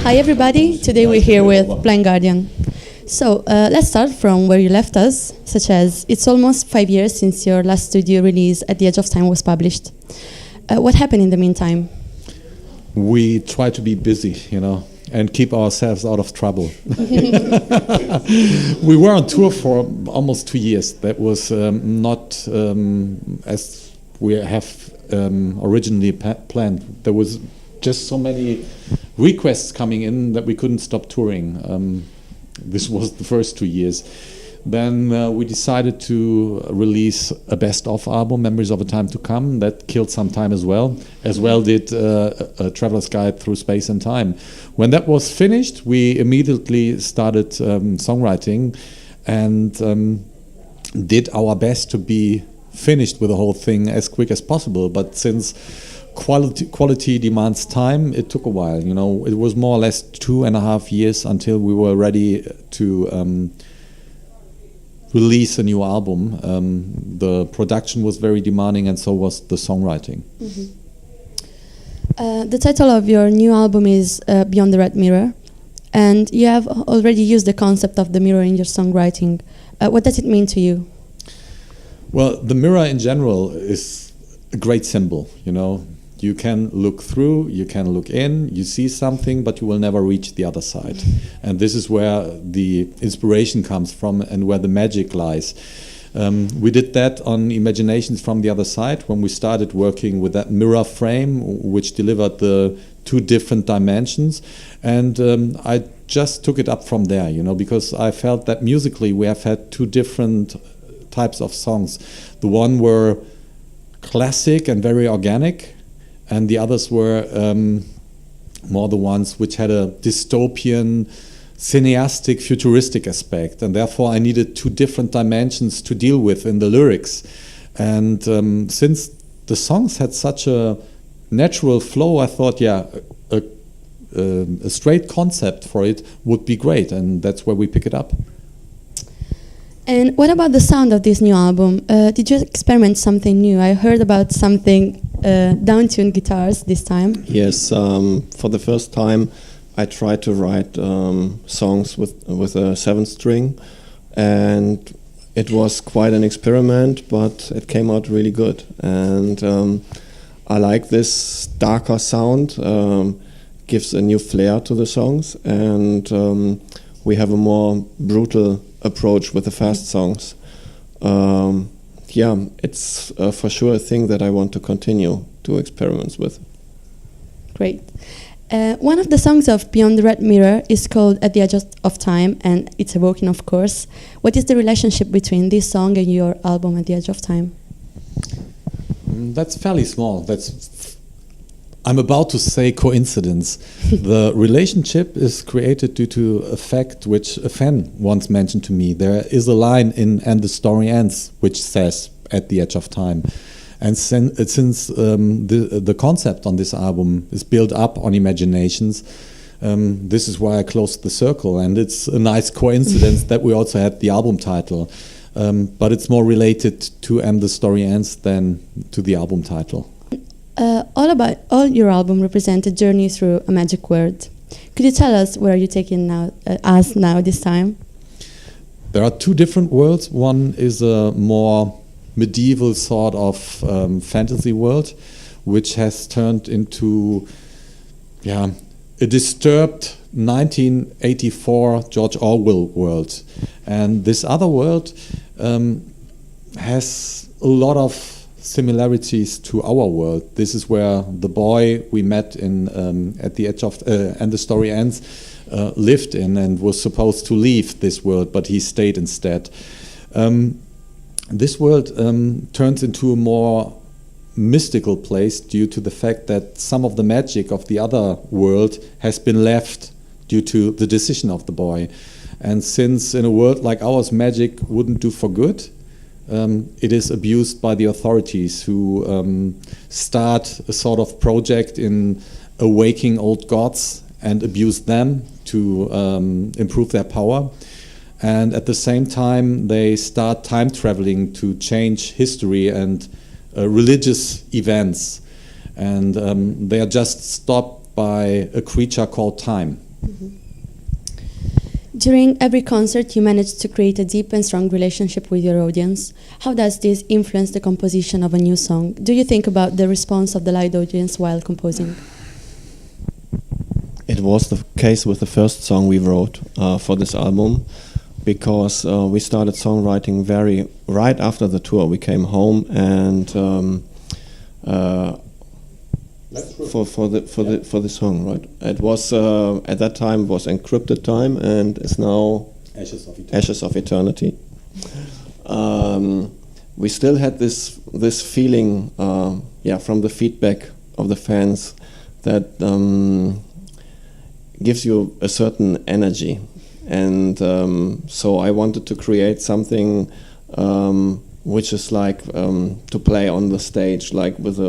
Hi everybody, today we're here with Blind Guardian. So let's start from where you left us, such as it's almost 5 years since your last studio release At the Edge of Time was published. What happened in the meantime? We try to be busy, and keep ourselves out of trouble. We were on tour for almost 2 years. That was not as we have originally planned. There was just so many requests coming in that we couldn't stop touring. This was the first 2 years. Then we decided to release a best-of album, Memories of a Time to Come. That killed some time as well. As well did a Traveler's Guide Through Space and Time. When that was finished, we immediately started songwriting and did our best to be finished with the whole thing as quick as possible. But since quality demands time, it took a while. It was more or less 2.5 years until we were ready to release a new album. The production was very demanding, and so was the songwriting. The title of your new album is Beyond the Red Mirror, and you have already used the concept of the mirror in your songwriting. What does it mean to you? Well, the mirror in general is a great symbol. You can look through, you can look in, you see something, but you will never reach the other side. And this is where the inspiration comes from and where the magic lies. We did that on Imaginations from the Other Side when we started working with that mirror frame, which delivered the 2 different dimensions. And I just took it up from there, because I felt that musically we have had 2 different types of songs. The one were classic and very organic, and the others were more the ones which had a dystopian, cineastic, futuristic aspect. And therefore I needed 2 different dimensions to deal with in the lyrics. And since the songs had such a natural flow, I thought, a straight concept for it would be great. And that's where we pick it up. And what about the sound of this new album? Did you experiment something new? I heard about something down-tuned guitars this time. Yes, for the first time I tried to write songs with a 7-string, and it was quite an experiment, but it came out really good. And I like this darker sound, gives a new flair to the songs, and we have a more brutal approach with the fast songs. It's for sure a thing that I want to continue to experiments with. Great. One of the songs of Beyond the Red Mirror is called At the Edge of Time, and it's evoking, of course. What is the relationship between this song and your album At the Edge of Time? That's fairly small. I'm about to say coincidence. The relationship is created due to a fact which a fan once mentioned to me. There is a line in And the Story Ends which says At the Edge of Time. And since the concept on this album is built up on imaginations, this is why I closed the circle. And it's a nice coincidence that we also had the album title. But it's more related to And the Story Ends than to the album title. All your album represent a journey through a magic world. Could you tell us where you're taking us now this time? There are 2 different worlds. One is a more medieval sort of fantasy world, which has turned into a disturbed 1984 George Orwell world. And this other world has a lot of similarities to our world. This is where the boy we met in At the Edge of And the Story Ends lived in and was supposed to leave this world, but he stayed instead. This world turns into a more mystical place due to the fact that some of the magic of the other world has been left due to the decision of the boy. And since in a world like ours magic wouldn't do for good, it is abused by the authorities who start a sort of project in awaking old gods and abuse them to improve their power. And at the same time, they start time traveling to change history and religious events. And they are just stopped by a creature called time. During every concert, you manage to create a deep and strong relationship with your audience. How does this influence the composition of a new song? Do you think about the response of the live audience while composing? It was the case with the first song we wrote for this album, because we started songwriting right after the tour. We came home and for the song, right? It was at that time was encrypted time, and it's now Ashes of Eternity. We still had this feeling, from the feedback of the fans that gives you a certain energy, and so I wanted to create something which is like to play on the stage, like with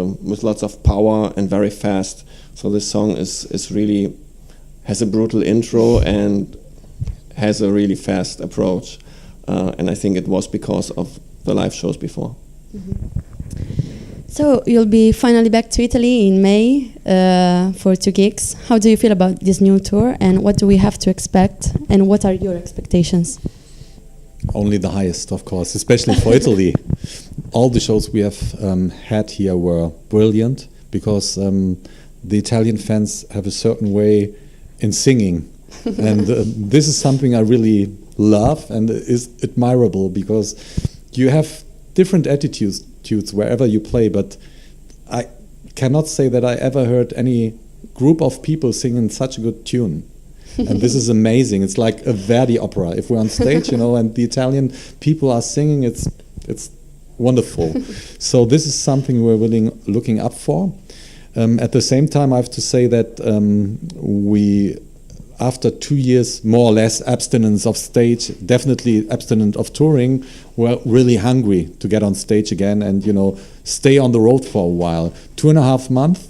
lots of power and very fast. So this song is really has a brutal intro and has a really fast approach, and I think it was because of the live shows before. So you'll be finally back to Italy in May for 2 gigs. How do you feel about this new tour, and what do we have to expect, and what are your expectations? Only the highest, of course, especially for Italy. All the shows we have had here were brilliant, because the Italian fans have a certain way in singing. And this is something I really love and is admirable, because you have different attitudes wherever you play, but I cannot say that I ever heard any group of people singing such a good tune. And this is amazing. It's like a Verdi opera. If we're on stage, and the Italian people are singing, it's wonderful. So this is something we're really looking up for. At the same time, I have to say that we, after 2 years more or less abstinence of stage, definitely abstinent of touring, we're really hungry to get on stage again and stay on the road for a while. 2.5 months,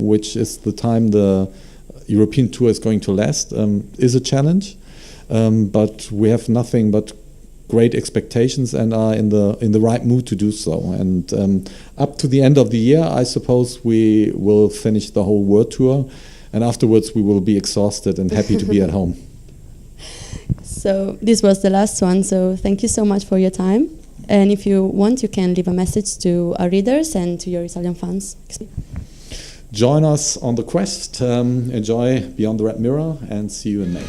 which is the time the European tour is going to last, is a challenge, but we have nothing but great expectations and are in the right mood to do so. And up to the end of the year, I suppose we will finish the whole world tour, and afterwards we will be exhausted and happy to be at home. So this was the last one, so thank you so much for your time. And if you want, you can leave a message to our readers and to your Italian fans. Join us on the quest, enjoy Beyond the Red Mirror, and see you in May.